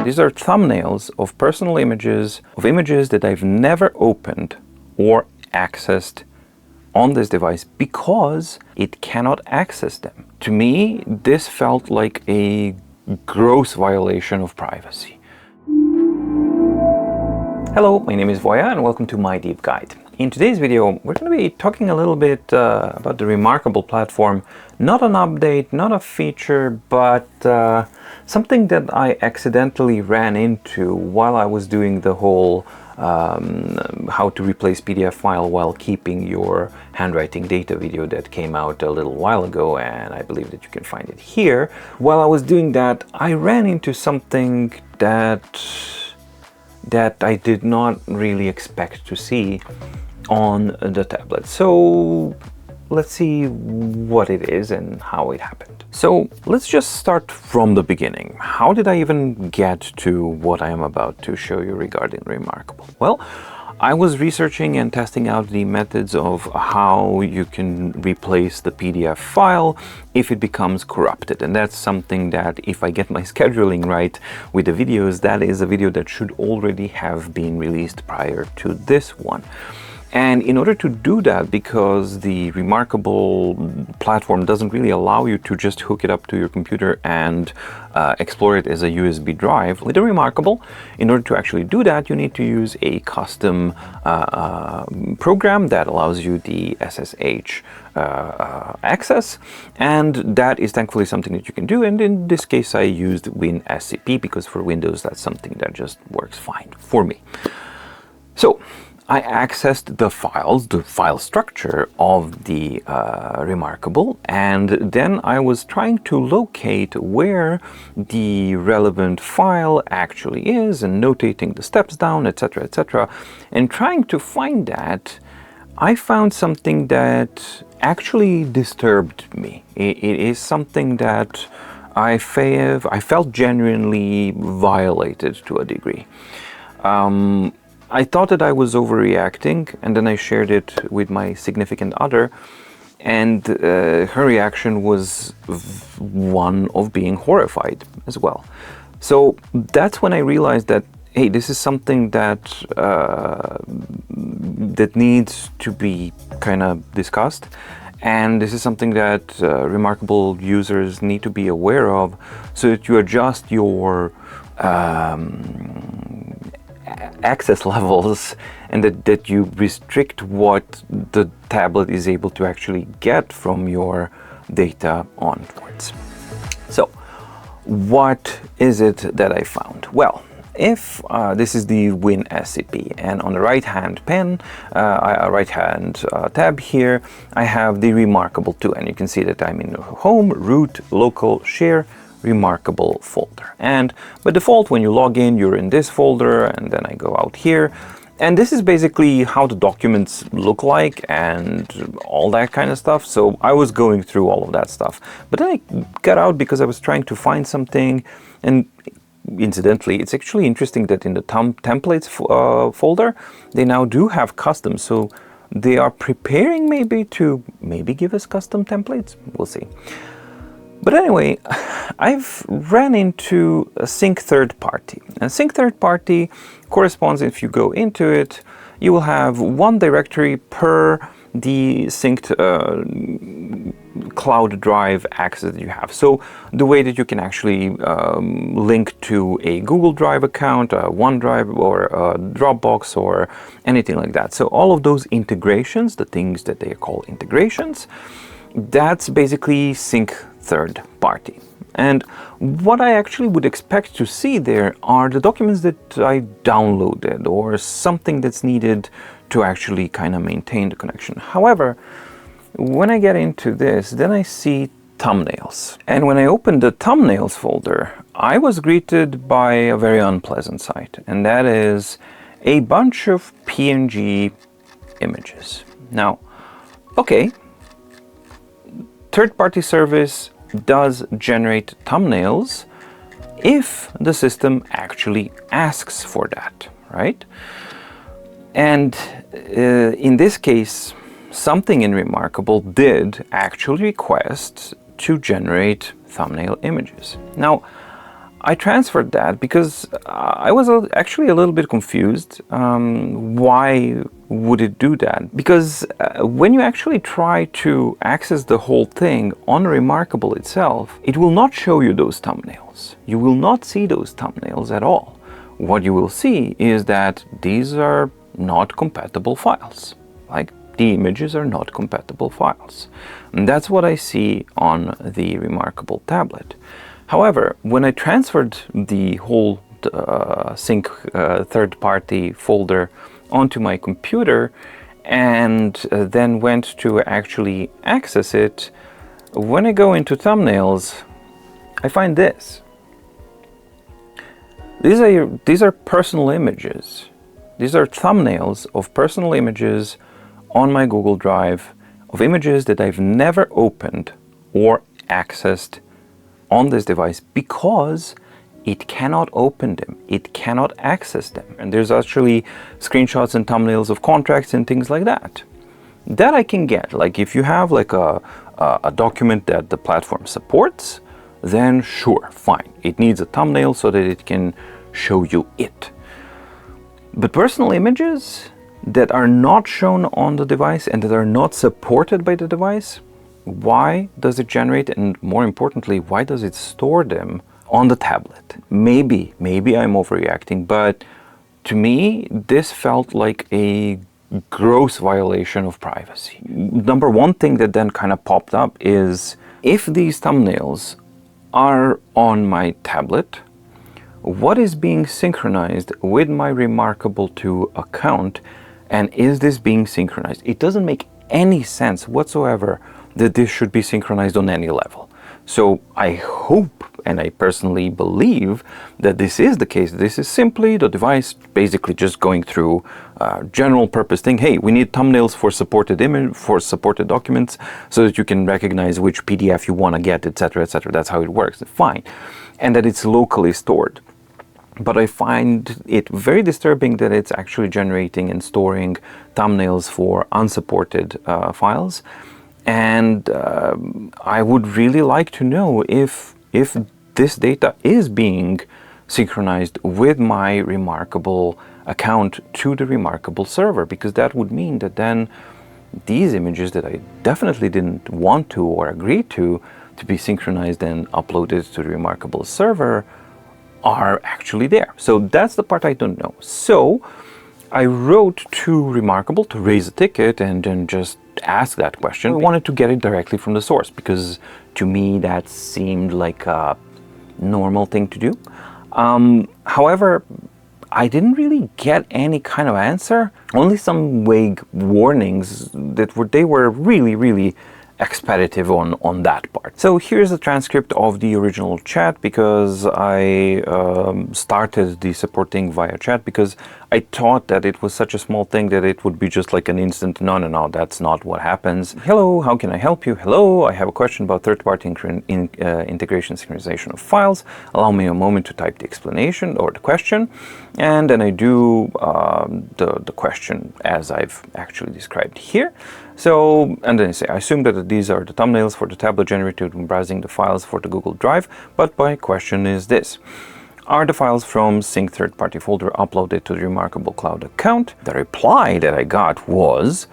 These are thumbnails of personal images, of images that I've never opened or accessed on this device because it cannot access them. To me, this felt like a gross violation of privacy. Hello, my name is Voya and welcome to My Deep Guide. In today's video, we're going to be talking a little bit about the Remarkable platform. Not an update, not a feature, but something that I accidentally ran into while I was doing the whole how to replace PDF file while keeping your handwriting data video that came out a little while ago, and I believe that you can find it here. While I was doing that, I ran into something that I did not really expect to see on the tablet. So let's see what it is and how it happened. So let's just start from the beginning. How did I even get to what I am about to show you regarding Remarkable? Well, I was researching and testing out the methods of how you can replace the PDF file if it becomes corrupted. And that's something that, if I get my scheduling right with the videos, that is a video that should already have been released prior to this one. And in order to do that, because the Remarkable platform doesn't really allow you to just hook it up to your computer and explore it as a USB drive, with the Remarkable, in order to actually do that, you need to use a custom program that allows you the SSH access, and that is thankfully something that you can do. And in this case, I used WinSCP because for Windows, that's something that just works fine for me. So I accessed the files, the file structure of the Remarkable, and then I was trying to locate where the relevant file actually is and notating the steps down, etc., etc. And trying to find that, I found something that actually disturbed me. It is something that I felt genuinely violated to a degree. I thought that I was overreacting, and then I shared it with my significant other, and her reaction was one of being horrified as well. So that's when I realized that, hey, this is something that that needs to be kind of discussed, and this is something that Remarkable users need to be aware of, so that you adjust your access levels, and that you restrict what the tablet is able to actually get from your data onwards. So what is it that I found? Well, if this is the WinSCP, and on the right hand tab here, I have the Remarkable 2, and you can see that I'm in Home, Root, Local, Share, Remarkable folder. And by default, when you log in, you're in this folder, and then I go out here. And this is basically how the documents look like and all that kind of stuff. So I was going through all of that stuff. But then I got out because I was trying to find something. And incidentally, it's actually interesting that in the templates folder, they now do have custom. So they are preparing to give us custom templates. We'll see. But anyway, I've ran into a sync third party. And sync third party corresponds, if you go into it, you will have one directory per the synced cloud drive access that you have. So the way that you can actually link to a Google Drive account, a OneDrive, or a Dropbox, or anything like that. So all of those integrations, the things that they call integrations, that's basically sync third party. And what I actually would expect to see there are the documents that I downloaded or something that's needed to actually kind of maintain the connection. However, when I get into this, then I see thumbnails. And when I opened the thumbnails folder, I was greeted by a very unpleasant sight. And that is a bunch of PNG images. Now, okay, third-party service does generate thumbnails if the system actually asks for that, right? And in this case, something in Remarkable did actually request to generate thumbnail images. Now, I transferred that because I was actually a little bit confused. Why would it do that? Because when you actually try to access the whole thing on Remarkable itself, it will not show you those thumbnails. You will not see those thumbnails at all. What you will see is that these are not compatible files. Like, the images are not compatible files. And that's what I see on the Remarkable tablet. However, when I transferred the whole sync third-party folder onto my computer and then went to actually access it, when I go into thumbnails, I find this. These are personal images. These are thumbnails of personal images on my Google Drive, of images that I've never opened or accessed on this device because it cannot open them, it cannot access them. And there's actually screenshots and thumbnails of contracts and things like that. That I can get. Like, if you have like a document that the platform supports, then sure, fine. It needs a thumbnail so that it can show you it. But personal images that are not shown on the device and that are not supported by the device, why does it generate, and more importantly, why does it store them on the tablet? Maybe I'm overreacting, but to me, this felt like a gross violation of privacy. Number one thing that then kind of popped up is, if these thumbnails are on my tablet, what is being synchronized with my Remarkable 2 account, and is this being synchronized? It doesn't make any sense whatsoever that this should be synchronized on any level. So I hope, and I personally believe, that this is the case. This is simply the device basically just going through general purpose thing. Hey, we need thumbnails for supported image, for supported documents, so that you can recognize which PDF you want to get, etc., etc. That's how it works. Fine. And that it's locally stored. But I find it very disturbing that it's actually generating and storing thumbnails for unsupported files. And I would really like to know if this data is being synchronized with my Remarkable account to the Remarkable server, because that would mean that then these images that I definitely didn't want to or agree to be synchronized and uploaded to the Remarkable server are actually there. So that's the part I don't know. So I wrote to Remarkable to raise a ticket and then just ask that question. I wanted to get it directly from the source because to me that seemed like a normal thing to do. However, I didn't really get any kind of answer, only some vague warnings that they were really expeditive on that part. So here's the transcript of the original chat, because I started the supporting via chat because I thought that it was such a small thing that it would be just like an instant, no, that's not what happens. Hello, how can I help you? Hello, I have a question about third-party integration synchronization of files. Allow me a moment to type the explanation or the question, and then I do the question as I've actually described here. So, and then I say, I assume that these are the thumbnails for the tablet generated when browsing the files for the Google Drive, but my question is this. Are the files from sync third-party folder uploaded to the Remarkable Cloud account? The reply that I got was,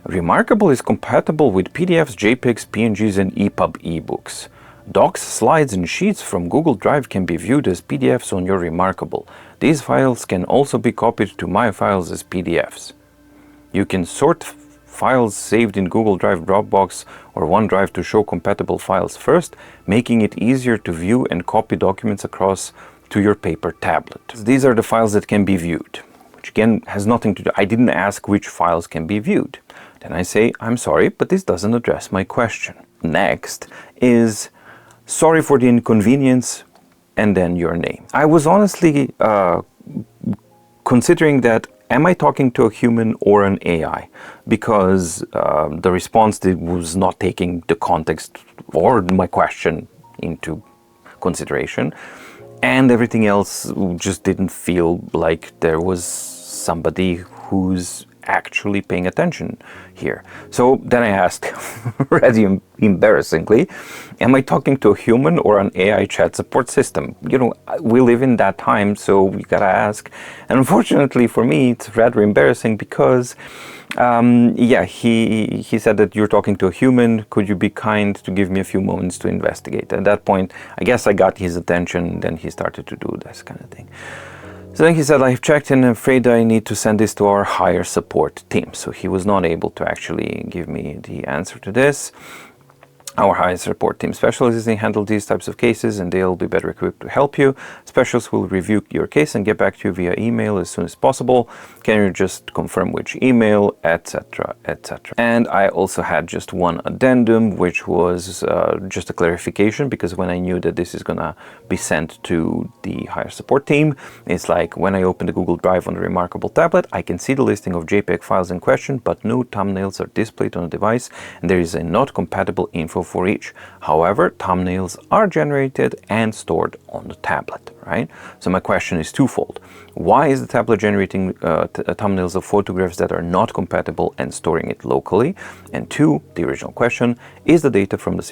Remarkable is compatible with PDFs, JPEGs, PNGs, and EPUB ebooks. Docs, slides, and sheets from Google Drive can be viewed as PDFs on your Remarkable. These files can also be copied to My Files as PDFs. You can sort files saved in Google Drive, Dropbox, or OneDrive to show compatible files first, making it easier to view and copy documents across to your paper tablet. These are the files that can be viewed, which again has nothing to do. I didn't ask which files can be viewed. Then I say, I'm sorry, but this doesn't address my question. Next is, sorry for the inconvenience, and then your name. I was honestly considering that, am I talking to a human or an AI? Because the response was not taking the context or my question into consideration. And everything else just didn't feel like there was somebody whose actually paying attention here? So then I asked, rather embarrassingly, am I talking to a human or an AI chat support system? You know, we live in that time, so we gotta ask. And unfortunately for me, it's rather embarrassing because yeah, he said that you're talking to a human. Could you be kind to give me a few moments to investigate? At that point, I guess I got his attention. Then he started to do this kind of thing. So then he said, I've checked and I'm afraid I need to send this to our higher support team. So he was not able to actually give me the answer to this. Our highest support team specialists handle these types of cases and they'll be better equipped to help you. Specialists will review your case and get back to you via email as soon as possible. Can you just confirm which email, etc., etc. And I also had just one addendum, which was just a clarification, because when I knew that this is gonna be sent to the higher support team, it's like when I open the Google Drive on the Remarkable tablet, I can see the listing of JPEG files in question, but no thumbnails are displayed on the device and there is a not compatible info for each. However, thumbnails are generated and stored on the tablet, right? So my question is twofold. Why is the tablet generating thumbnails of photographs that are not compatible and storing it locally? And two, the original question, is the data from the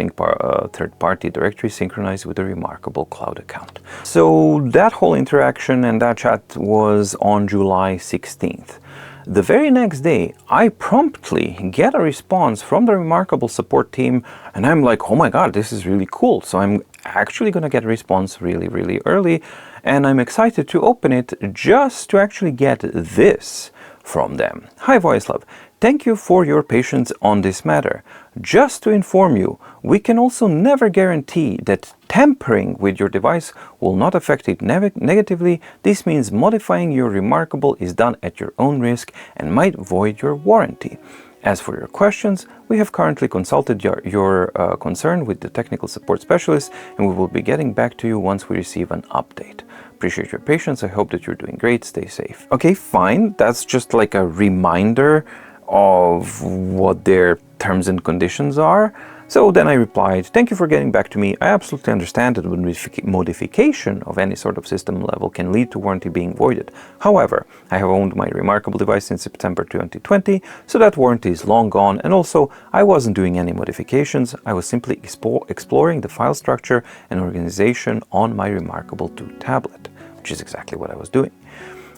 third-party directory synchronized with the Remarkable cloud account? So that whole interaction and that chat was on July 16th. The very next day, I promptly get a response from the Remarkable support team, and I'm like, oh my God, this is really cool. So I'm actually going to get a response really, really early, and I'm excited to open it just to actually get this from them. Hi, VoiceLove. Thank you for your patience on this matter. Just to inform you, we can also never guarantee that tampering with your device will not affect it negatively. This means modifying your Remarkable is done at your own risk and might void your warranty. As for your questions, we have currently consulted your concern with the technical support specialist, and we will be getting back to you once we receive an update. Appreciate your patience. I hope that you're doing great. Stay safe. Okay, fine. That's just like a reminder of what their terms and conditions are. So then I replied, thank you for getting back to me. I absolutely understand that modification of any sort of system level can lead to warranty being voided. However, I have owned my Remarkable device since September 2020, so that warranty is long gone, and also I wasn't doing any modifications. I was simply exploring the file structure and organization on my Remarkable 2 tablet, which is exactly what I was doing.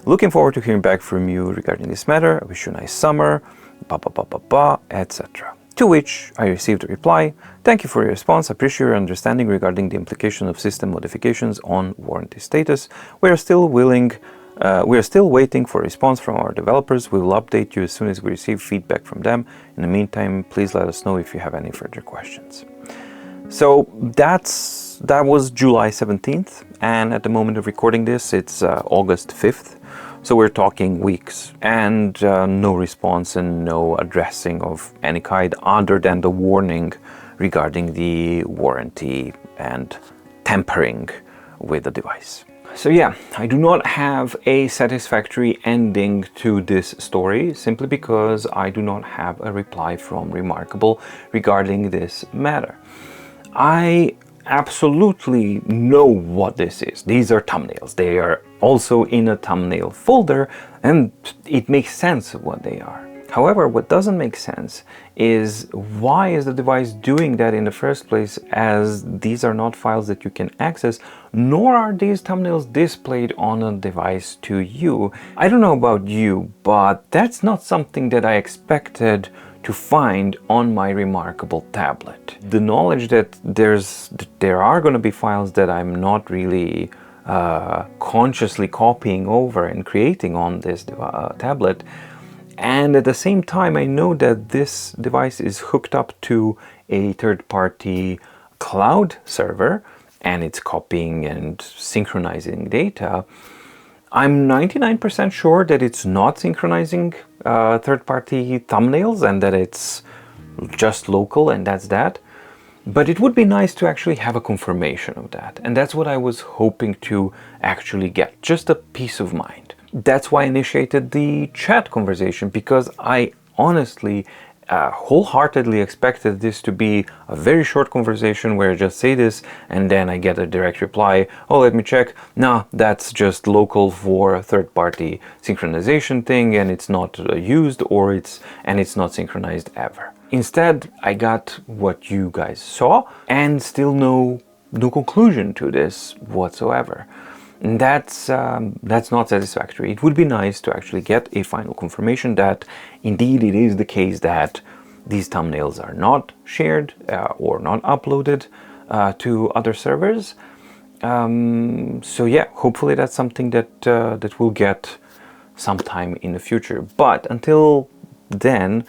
Looking forward to hearing back from you regarding this matter. I wish you a nice summer, etc. To which I received a reply, thank you for your response, I appreciate your understanding regarding the implication of system modifications on warranty status. We are still waiting for a response from our developers. We will update you as soon as we receive feedback from them. In the meantime, please let us know if you have any further questions. So that was July 17th, and at the moment of recording this, it's August 5th. So we're talking weeks, and no response and no addressing of any kind other than the warning regarding the warranty and tampering with the device. So yeah, I do not have a satisfactory ending to this story simply because I do not have a reply from Remarkable regarding this matter. I absolutely know what this is. These are thumbnails. They are also in a thumbnail folder, and it makes sense of what they are. However, what doesn't make sense is why is the device doing that in the first place, as these are not files that you can access, nor are these thumbnails displayed on a device to you. I don't know about you, but that's not something that I expected to find on my Remarkable tablet. The knowledge that there are going to be files that I'm not really consciously copying over and creating on this tablet, and at the same time I know that this device is hooked up to a third-party cloud server and it's copying and synchronizing data. I'm 99% sure that it's not synchronizing third-party thumbnails and that it's just local and that's that. But it would be nice to actually have a confirmation of that. And that's what I was hoping to actually get, just a peace of mind. That's why I initiated the chat conversation, because I honestly wholeheartedly expected this to be a very short conversation where I just say this and then I get a direct reply. Oh, let me check. No, that's just local for a third-party synchronization thing, and it's not used, or it's not synchronized ever. Instead, I got what you guys saw, and still no conclusion to this whatsoever. And that's not satisfactory. It would be nice to actually get a final confirmation that indeed it is the case that these thumbnails are not shared or not uploaded to other servers. So yeah, hopefully that's something that we'll get sometime in the future. But until then,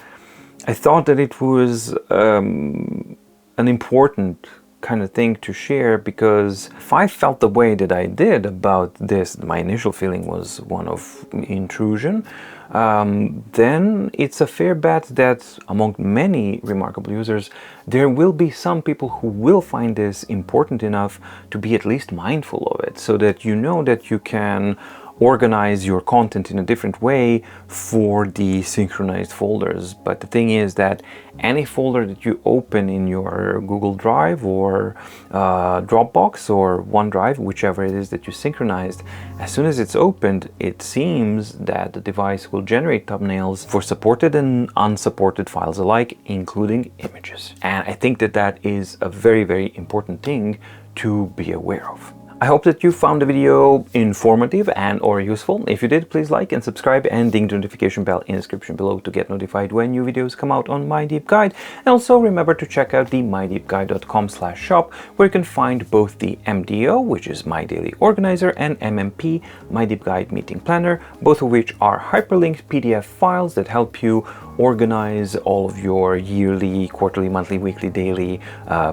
I thought that it was an important kind of thing to share, because if I felt the way that I did about this, my initial feeling was one of intrusion, then it's a fair bet that among many remarkable users, there will be some people who will find this important enough to be at least mindful of it, so that you know that you can organize your content in a different way for the synchronized folders. But the thing is that any folder that you open in your Google Drive or Dropbox or OneDrive, whichever it is that you synchronized, as soon as it's opened, it seems that the device will generate thumbnails for supported and unsupported files alike, including images. And I think that that is a very, very important thing to be aware of. I hope that you found the video informative and or useful. If you did, please like and subscribe and ding the notification bell in the description below to get notified when new videos come out on mydeepguide. And also remember to check out the mydeepguide.com/shop, where you can find both the MDO, which is My Daily Organizer, and MMP, My Deep Guide Meeting Planner, both of which are hyperlinked PDF files that help you organize all of your yearly, quarterly, monthly, weekly, daily,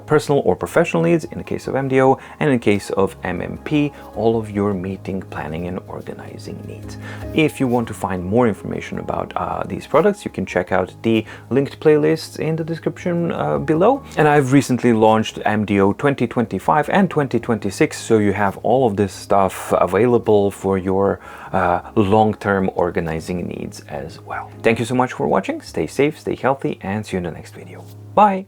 personal or professional needs in the case of MDO, and in case of MMP, all of your meeting planning and organizing needs. If you want to find more information about these products, you can check out the linked playlists in the description below. And I've recently launched MDO 2025 and 2026, so you have all of this stuff available for your long-term organizing needs as well. Thank you so much for watching. Stay safe, stay healthy, and see you in the next video. Bye!